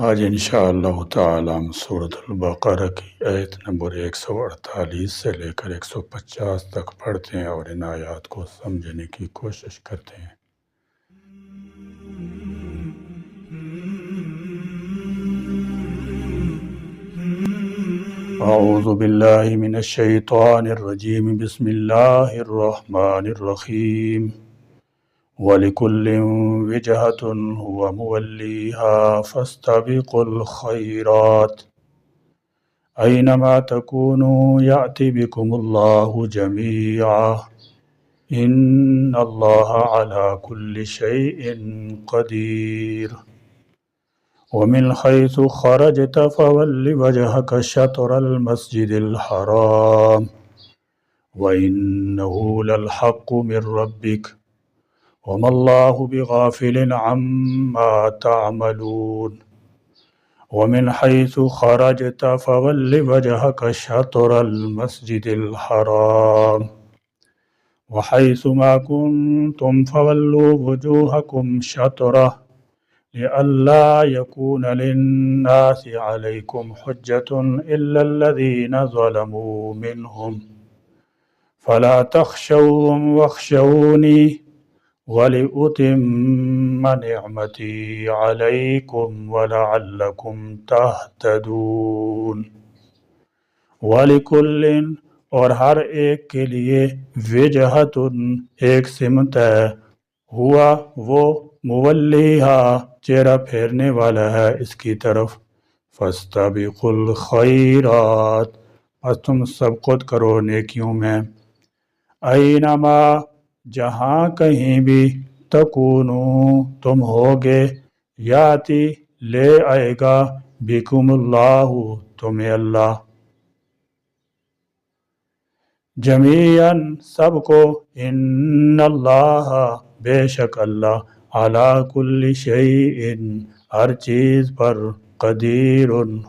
آج انشاءاللہ تعالی ہم سورۃ البقرہ کی آیت نمبر 148 سے لے کر 150 تک پڑھتے ہیں اور ان آیات کو سمجھنے کی کوشش کرتے ہیں۔ اعوذ باللہ من الشیطان الرجیم، بسم اللہ الرحمن الرحیم۔ وَلِكُلٍّ وِجْهَةٌ هُوَ مُوَلِّيهَا فَاسْتَبِقُوا الْخَيْرَاتِ أَيْنَمَا تَكُونُوا يَأْتِ بِكُمُ اللَّهُ جَمِيعًا إِنَّ اللَّهَ عَلَى كُلِّ شَيْءٍ قَدِيرٌ وَمِنْ حَيْثُ خَرَجْتَ فَوَلِّ وَجْهَكَ شَطْرَ الْمَسْجِدِ الْحَرَامِ وَإِنَّهُ لَلْحَقُّ مِنْ رَبِّكَ وَمَا اللَّهُ بِغَافِلٍ عَمَّا تَعْمَلُونَ وَمِنْ حَيْثُ خَرَجْتَ فَوَلِّ وَجْهَكَ شَطْرَ الْمَسْجِدِ الْحَرَامِ وَحَيْثُ مَا كُنْتُمْ فَوَلُّوا وُجُوهَكُمْ شَطْرَهُ لِئَلَّا يَكُونَ لِلنَّاسِ عَلَيْكُمْ حُجَّةٌ إِلَّا الَّذِينَ ظَلَمُوا مِنْهُمْ فَلَا تَخْشَوْهُمْ وَاخْشَوْنِي وَلِأُتِمَّ نِعْمَتِي عَلَيْكُمْ وَلَعَلَّكُمْ تَهْتَدُونَ وَلِكُلٍّ اور ہر ایک کے لیے وجہتن ایک سمت ہے، ہوا وہ مولیہا چہرہ پھیرنے والا ہے اس کی طرف، فاستبقوا الخیرات پس تم سبقت کرو نیکیوں میں، اینما جہاں کہیں بھی تکونو تم ہوگے، یاتی لے آئے گا بکم اللہ تمہیں اللہ، جمیعاً سب کو، ان اللہ بے شک اللہ، علی کل شیء ہر چیز پر، قدیر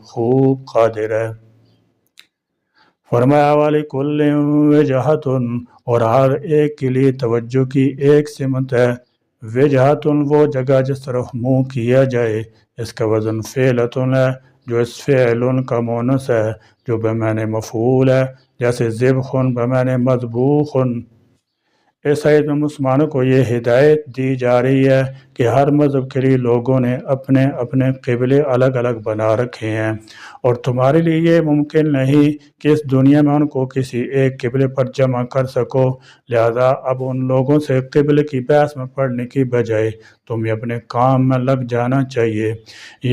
خوب قادر ہے۔ فرمایا وَلِكُلٍّ وِجْهَةٌ اور ہر ایک کے لیے توجہ کی ایک سمت ہے، وجہتن وہ جگہ جس طرف منہ کیا جائے، اس کا وزن فعلتن ہے جو اس فعلن کا مونس ہے جو بمعنی مفعول ہے، جیسے ذبحن بمعنی مذبوحن۔ اس آیت میں مسلمانوں کو یہ ہدایت دی جا رہی ہے کہ ہر مذہب کے لیے لوگوں نے اپنے اپنے قبلے الگ الگ بنا رکھے ہیں، اور تمہارے لیے یہ ممکن نہیں کہ اس دنیا میں ان کو کسی ایک قبلے پر جمع کر سکو، لہذا اب ان لوگوں سے قبلے کی بحث میں پڑھنے کی بجائے تمہیں اپنے کام میں لگ جانا چاہیے،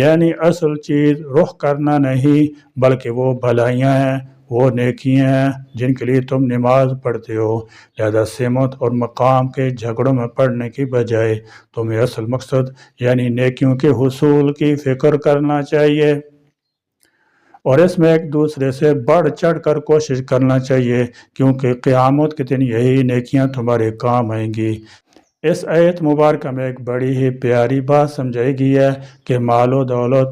یعنی اصل چیز رخ کرنا نہیں بلکہ وہ بھلائیاں ہیں، وہ نیکیاں ہیں جن کے لیے تم نماز پڑھتے ہو، لہذا سمت اور مقام کے جھگڑوں میں پڑھنے کی بجائے تمہیں اصل مقصد یعنی نیکیوں کے حصول کی فکر کرنا چاہیے، اور اس میں ایک دوسرے سے بڑھ چڑھ کر کوشش کرنا چاہیے، کیونکہ قیامت کے دن یہی نیکیاں تمہارے کام آئیں گی۔ اس آیت مبارکہ میں ایک بڑی ہی پیاری بات سمجھائی گئی ہے کہ مال و دولت،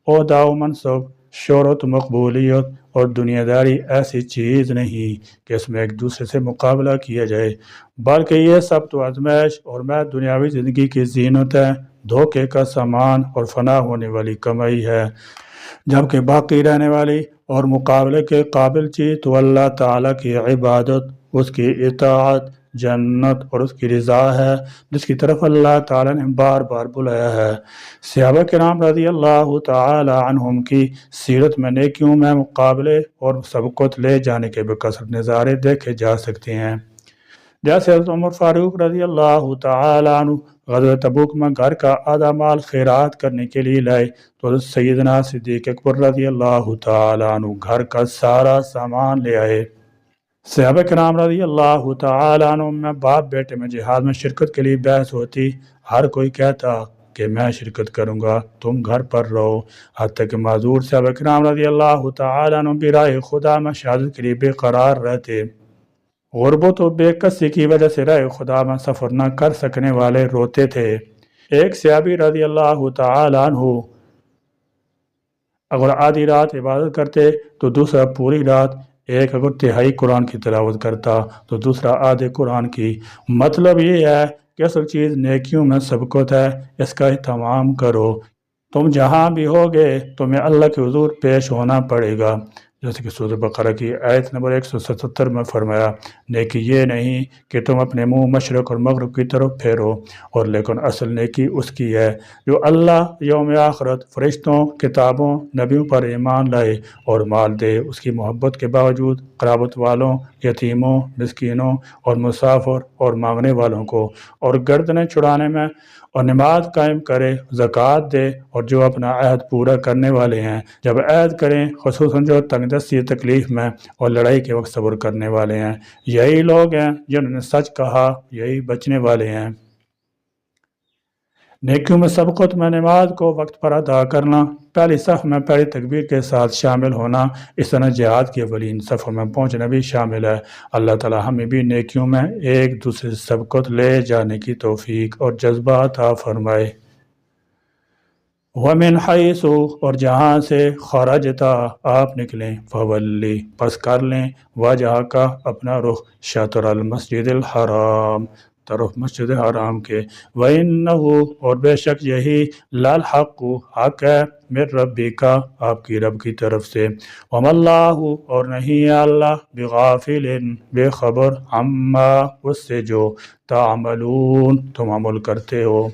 عہدہ و منصب، شہرت و مقبولیت اور دنیا داری ایسی چیز نہیں کہ اس میں ایک دوسرے سے مقابلہ کیا جائے، بلکہ یہ سب تو آزمائش اور محض دنیاوی زندگی کی زینت ہے، دھوکے کا سامان اور فنا ہونے والی کمائی ہے، جبکہ باقی رہنے والی اور مقابلے کے قابل چیز تو اللہ تعالیٰ کی عبادت، اس کی اطاعت، جنت اور اس کی رضا ہے، جس کی طرف اللہ تعالیٰ نے بار بار بلایا ہے۔ صحابہ کرام رضی اللہ تعالی عنہم کی سیرت میں نیکیوں میں مقابلے اور سبقت لے جانے کے بکثرت نظارے دیکھے جا سکتے ہیں، جیسے حضرت عمر فاروق رضی اللہ تعالی عنہ غزوہ تبوک میں گھر کا آدھا مال خیرات کرنے کے لیے لائے تو حضرت سیدنا صدیق اکبر رضی اللہ تعالی عنہ گھر کا سارا سامان لے آئے۔ صحابہ کرام رضی اللہ تعالی عنہ میں باپ بیٹے میں جہاد میں شرکت کے لیے بحث ہوتی، ہر کوئی کہتا کہ میں شرکت کروں گا، تم گھر پر رہو، حتیٰ کہ معذور صحابہ کرام رضی اللہ تعالی عنہ بھی راہ خدا میں شہادت کے لیے بے قرار رہتے، غربت و بے کسی کی وجہ سے راہ خدا میں سفر نہ کر سکنے والے روتے تھے۔ ایک صحابی رضی اللہ تعالی عنہ اگر آدھی رات عبادت کرتے تو دوسرا پوری رات، ایک اگر تہائی قرآن کی تلاوت کرتا تو دوسرا آدھے قرآن کی۔ مطلب یہ ہے کہ اصل چیز نیکیوں میں سبقت ہے، اس کا اہتمام کرو، تم جہاں بھی ہوگے تمہیں اللہ کے حضور پیش ہونا پڑے گا، جیسے کہ سورۃ بقرہ کی آیت نمبر 177 میں فرمایا، نیکی یہ نہیں کہ تم اپنے منہ مشرق اور مغرب کی طرف پھیرو، اور لیکن اصل نیکی اس کی ہے جو اللہ، یوم آخرت، فرشتوں، کتابوں، نبیوں پر ایمان لائے اور مال دے اس کی محبت کے باوجود قرابت والوں، یتیموں، مسکینوں اور مسافر اور مانگنے والوں کو، اور گردنیں چھڑانے میں، اور نماز قائم کرے، زکوٰۃ دے، اور جو اپنا عہد پورا کرنے والے ہیں جب عہد کریں، خصوصاً جو تنگ دستی تکلیف میں اور لڑائی کے وقت صبر کرنے والے ہیں، یہی لوگ ہیں جنہوں نے سچ کہا، یہی بچنے والے ہیں۔ نیکیوں میں سبقت میں نماز کو وقت پر ادا کرنا، پہلی صف میں پہلی تکبیر کے ساتھ شامل ہونا، اس طرح جہاد کی اولین صفوں میں پہنچنا بھی شامل ہے۔ اللہ تعالی ہمیں بھی نیکیوں میں ایک دوسرے سے سبقت لے جانے کی توفیق اور جذبہ عطا فرمائے۔ وَمِنْ حَيْثُ، اور جہاں سے، خرجتا، آپ نکلیں، فولی، پس کر لیں، وجہ کا، اپنا رخ، شطر المسجد الحرام، طرف مسجد حرام کے، وَإِنَّهُ، اور بے شک یہی، لَلْحَقُ، حق ہے، مِن رَبِّکَ، آپ کی رب کی طرف سے، وَمَا اللَّهُ، اور نہیں ہے اللہ، بِغَافِلٍ، بے خبر، عَمَّا، اس سے جو، تَعْمَلُونَ، تم عمل کرتے ہو۔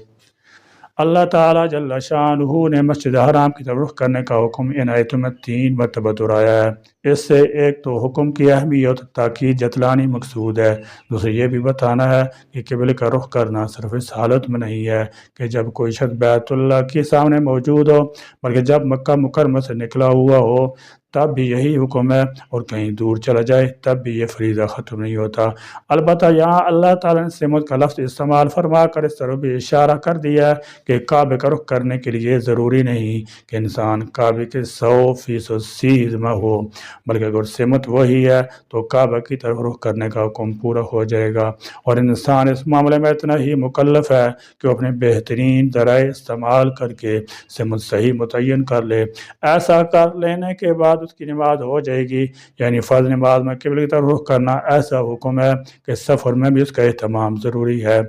اللہ تعالیٰ جل شانہ نے مسجد حرام کی طرف رخ کرنے کا حکم ان آیتوں میں 3 مرتبہ دہرایا ہے۔ اس سے ایک تو حکم کی اہمیت تاکید جتلانی مقصود ہے، دوسرے یہ بھی بتانا ہے کہ قبلے کا رخ کرنا صرف اس حالت میں نہیں ہے کہ جب کوئی شخص بیت اللہ کے سامنے موجود ہو، بلکہ جب مکہ مکرمہ سے نکلا ہوا ہو تب بھی یہی حکم ہے، اور کہیں دور چلا جائے تب بھی یہ فریضہ ختم نہیں ہوتا۔ البتہ یہاں اللہ تعالیٰ نے سمت کا لفظ استعمال فرما کر اس طرف بھی اشارہ کر دیا ہے کہ کعبے کا رخ کرنے کے لیے ضروری نہیں کہ انسان کعبے کے 100% سیدھ میں ہو، بلکہ اگر سمت وہی ہے تو کعبہ کی طرف رخ کرنے کا حکم پورا ہو جائے گا، اور انسان اس معاملے میں اتنا ہی مکلف ہے کہ وہ اپنے بہترین ذرائع استعمال کر کے سمت صحیح متعین کر لے۔ ایسا کر لینے کے بعد اس کی نماز ہو جائے گی، یعنی فرض نماز میں قبلے کی طرف رخ کرنا ایسا حکم ہے کہ سفر میں بھی اس کا اہتمام ضروری ہے۔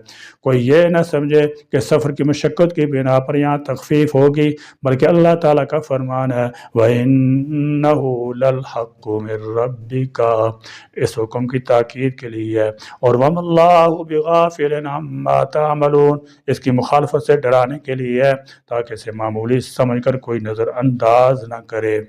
کوئی یہ نہ سمجھے کہ سفر کی مشقت کی بنا پر یہاں تخفیف ہوگی، بلکہ اللہ تعالیٰ کا فرمان ہے وَإِنَّهُ لَلْحَقُّ مِن رَبِّكَ، اس حکم کی تاکید کے لیے ہے، اور وَمَا اللَّهُ بِغَافِلٍ عَمَّا تَعْمَلُونَ اس کی مخالفت سے ڈرانے کے لیے ہے تاکہ اسے معمولی سمجھ کر کوئی نظر انداز نہ کرے۔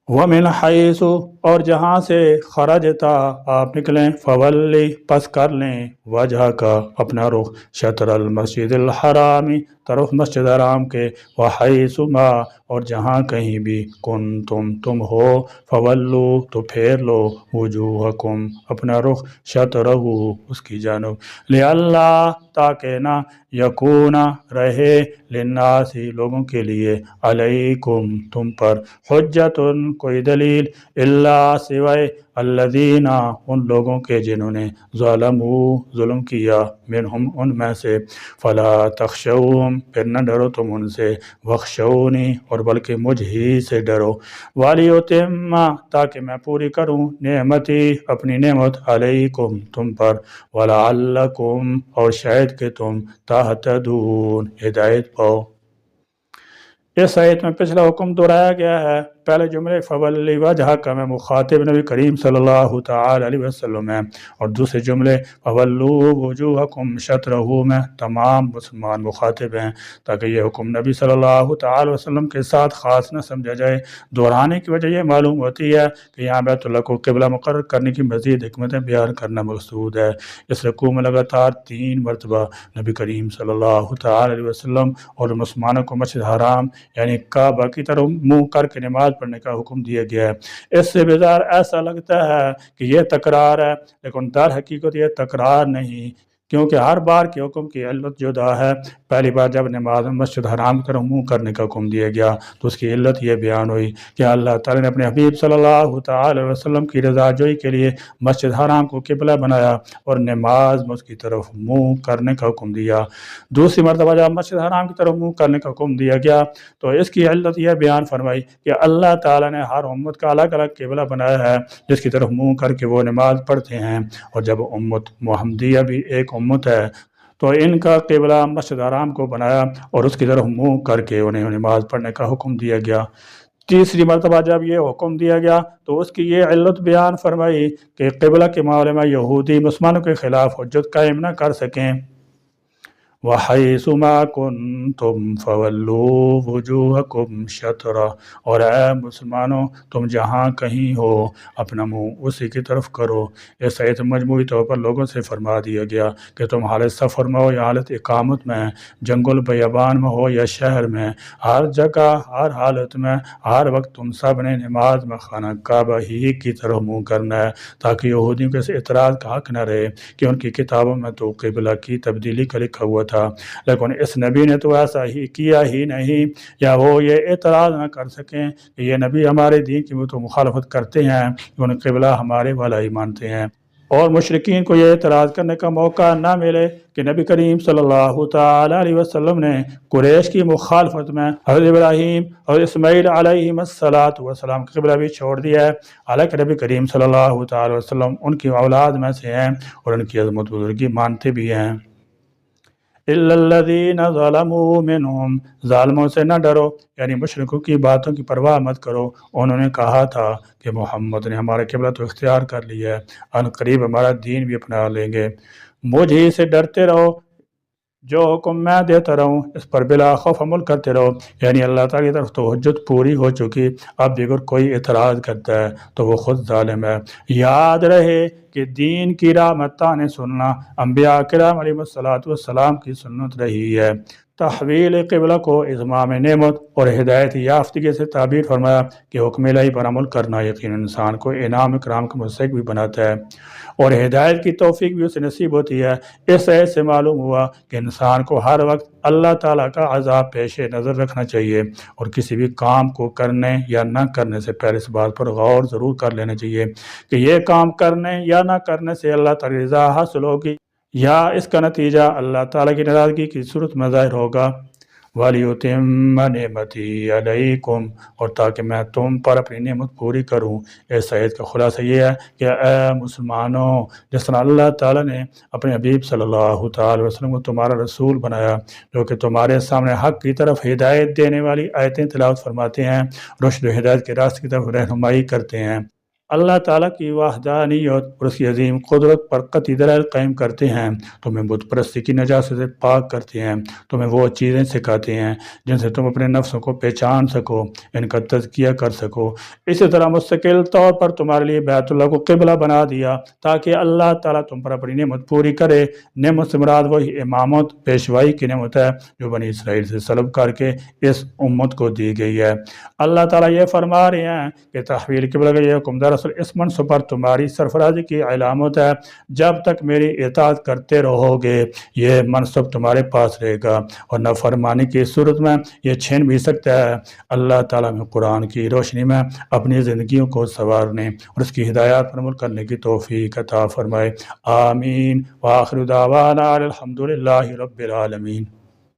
وَمِنْ حَيْثُ، اور جہاں سے، خرجتا، آپ نکلیں، فولی، پس کر لیں، وجہ کا، اپنا رخ، شطر المسجد الحرام، طرف مسجد حرام کے، وحیث ما، اور جہاں کہیں بھی، کنتم، تم ہو، فولو، تو پھیر لو، وجوہکم، اپنا رخ، شطرہ، اس کی جانب، لئلا، تاکہ نہ، یکونا، رہے، للناس، لوگوں کے لیے، علیکم، تم پر، حجتن، کوئی دلیل، الا، سوائے، الذین، ان لوگوں کے جنہوں نے، ظلموا، ظلم کیا، منہم، ان میں سے، فلا تخشوہم، پھر نہ ڈرو تم ان سے، وخشونی، اور بلکہ مجھ ہی سے ڈرو، وَلِيُتِمَّ، تاکہ میں پوری کروں، نعمتی، اپنی نعمت، علیکم، تم پر، وَلَعَلَّكُمْ، اور شاید کہ تم، تہتدون، ہدایت پاؤ۔ اس آیت میں پچھلا حکم دہرایا گیا ہے۔ پہلے جملے فولی وجہک میں مخاطب نبی کریم صلی اللہ تعالی علیہ وسلم ہے، اور دوسرے جملے فولو وجوہکم شطرہ میں تمام مسلمان مخاطب ہیں، تاکہ یہ حکم نبی صلی اللہ تعالی وسلم کے ساتھ خاص نہ سمجھا جائے۔ دہرانے کی وجہ یہ معلوم ہوتی ہے کہ یہاں بیت اللہ کو قبلہ مقرر کرنے کی مزید حکمتیں بیان کرنا مقصود ہے۔ اس رکوع میں لگاتار 3 مرتبہ نبی کریم صلی اللہ تعالی علیہ وسلم اور مسلمانوں کو مسجد حرام یعنی کعبہ کی طرف منہ کر کے نماز پڑھنے کا حکم دیا گیا ہے۔ اس سے بظاہر ایسا لگتا ہے کہ یہ تکرار ہے، لیکن در حقیقت یہ تکرار نہیں، کیونکہ ہر بار کے حکم کی علت جدا ہے۔ پہلی بار جب نماز مسجد حرام کی طرف منہ کرنے کا حکم دیا گیا تو اس کی علت یہ بیان ہوئی کہ اللہ تعالیٰ نے اپنے حبیب صلی اللہ تعالی وسلم کی رضا جوئی کے لیے مسجد حرام کو قبلہ بنایا اور نماز میں اس کی طرف منہ کرنے کا حکم دیا۔ دوسری مرتبہ جب مسجد حرام کی طرف منہ کرنے کا حکم دیا گیا تو اس کی علت یہ بیان فرمائی کہ اللہ تعالیٰ نے ہر امت کا الگ الگ قبلہ بنایا ہے جس کی طرف منہ کر کے وہ نماز پڑھتے ہیں، اور جب امت محمدیہ بھی ایک امت ہے تو ان کا قبلہ مسجد حرام کو بنایا اور اس کی طرف منہ کر کے انہیں نماز پڑھنے کا حکم دیا گیا۔ تیسری مرتبہ جب یہ حکم دیا گیا تو اس کی یہ علت بیان فرمائی کہ قبلہ کے معاملے میں یہودی مسلمانوں کے خلاف حجت قائم نہ کر سکیں۔ وَحَيْثُ مَا كُنْتُمْ فَوَلُّوا وُجُوهَكُمْ شَطْرَهُ، اور اے مسلمانوں تم جہاں کہیں ہو اپنا منہ اسی کی طرف کرو۔ اس آیت مجموعی طور پر لوگوں سے فرما دیا گیا کہ تم حالت سفر میں ہو یا حالت اقامت میں، جنگ البیابان میں ہو یا شہر میں، ہر جگہ ہر حالت میں ہر وقت تم سب نے نماز میں خانہ کعبہ ہی کی طرف منہ کرنا ہے، تاکہ یہودیوں کے اس اعتراض کا حق نہ رہے کہ ان کی کتابوں میں تو قبلہ کی تبدیلی کا لکھا ہوا تھا، لیکن اس نبی نے تو ایسا ہی کیا ہی نہیں، یا وہ یہ اعتراض نہ کر سکیں کہ یہ نبی ہمارے دین کی وہ تو مخالفت کرتے ہیں، ان قبلہ ہمارے والا ہی مانتے ہیں، اور مشرکین کو یہ اعتراض کرنے کا موقع نہ ملے کہ نبی کریم صلی اللہ تعالی علیہ وسلم نے قریش کی مخالفت میں حضرت ابراہیم اور اسماعیل علیہم السلام کا قبلہ بھی چھوڑ دیا ہے، حالانکہ نبی کریم صلی اللہ تعالی وسلم ان کی اولاد میں سے ہیں اور ان کی عظمت بزرگی مانتے بھی ہیں۔ إِلَّا الَّذِينَ ظَلَمُوا مِنْهُمْ، ظالموں سے نہ ڈرو، یعنی مشرکوں کی باتوں کی پرواہ مت کرو۔ انہوں نے کہا تھا کہ محمد نے ہمارا قبلہ تو اختیار کر لیا ہے، ان قریب ہمارا دین بھی اپنا لیں گے۔ مجھ ہی سے ڈرتے رہو، جو حکم میں دیتا رہوں اس پر بلا خوف عمل کرتے رہو، یعنی اللہ تعالی کی طرف تو حجت پوری ہو چکی، اب دیگر کوئی اعتراض کرتا ہے تو وہ خود ظالم ہے۔ یاد رہے کہ دین کی راہ میں طعنیں سننا انبیاء کرام علیہ السلام کی سنت رہی ہے۔ تحویل قبلہ کو اتمام نعمت اور ہدایت یافتگی سے تعبیر فرمایا کہ حکم الہی پر عمل کرنا یقیناً انسان کو انعام اکرام کا مستحق بھی بناتا ہے اور ہدایت کی توفیق بھی اسے نصیب ہوتی ہے۔ اس آیت سے معلوم ہوا کہ انسان کو ہر وقت اللہ تعالیٰ کا عذاب پیش نظر رکھنا چاہیے اور کسی بھی کام کو کرنے یا نہ کرنے سے پہلے اس بات پر غور ضرور کر لینا چاہیے کہ یہ کام کرنے یا نہ کرنے سے اللہ تعالی رضا حاصل ہوگی یا اس کا نتیجہ اللہ تعالیٰ کی ناراضگی کی صورت میں ظاہر ہوگا۔ وَلِيُتِمَّ نِعْمَتِي عَلَيْكُمْ، اور تاکہ میں تم پر اپنی نعمت پوری کروں۔ اس آیت کا خلاصہ یہ ہے کہ اے مسلمانوں، جس طرح اللہ تعالیٰ نے اپنے حبیب صلی اللہ تعالی وسلم کو تمہارا رسول بنایا جو کہ تمہارے سامنے حق کی طرف ہدایت دینے والی آیتیں تلاوت فرماتے ہیں، رشد و ہدایت کے راستے کی طرف رہنمائی کرتے ہیں، اللہ تعالیٰ کی وحدانیت اور اس کی عظیم قدرت پر قطعی دلائل قائم کرتے ہیں، تمہیں بت پرستی کی نجاست سے پاک کرتے ہیں، تمہیں وہ چیزیں سکھاتے ہیں جن سے تم اپنے نفسوں کو پہچان سکو، ان کا تزکیہ کر سکو۔ اسی طرح مستقل طور پر تمہارے لیے بیت اللہ کو قبلہ بنا دیا تاکہ اللہ تعالیٰ تم پر اپنی نعمت پوری کرے۔ نعمت سے مراد وہی امامت پیشوائی کی نعمت ہے جو بنی اسرائیل سے سلب کر کے اس امت کو دی گئی ہے۔ اللہ تعالیٰ یہ فرما رہے ہیں کہ تحویل قبلہ کا یہ حکم دراصل اس منصب پر تمہاری سرفرازی کی علامت ہے، جب تک میری اطاعت کرتے رہو گے یہ منصب تمہارے پاس رہے گا اور نافرمانی کی صورت میں یہ چھن بھی سکتا ہے۔ اللہ تعالیٰ میں قرآن کی روشنی میں اپنی زندگیوں کو سنوارنے اور اس کی ہدایات پر عمل کرنے کی توفیق عطا فرمائے۔ آمین۔ وآخر دعوانا الحمدللہ رب العالمین۔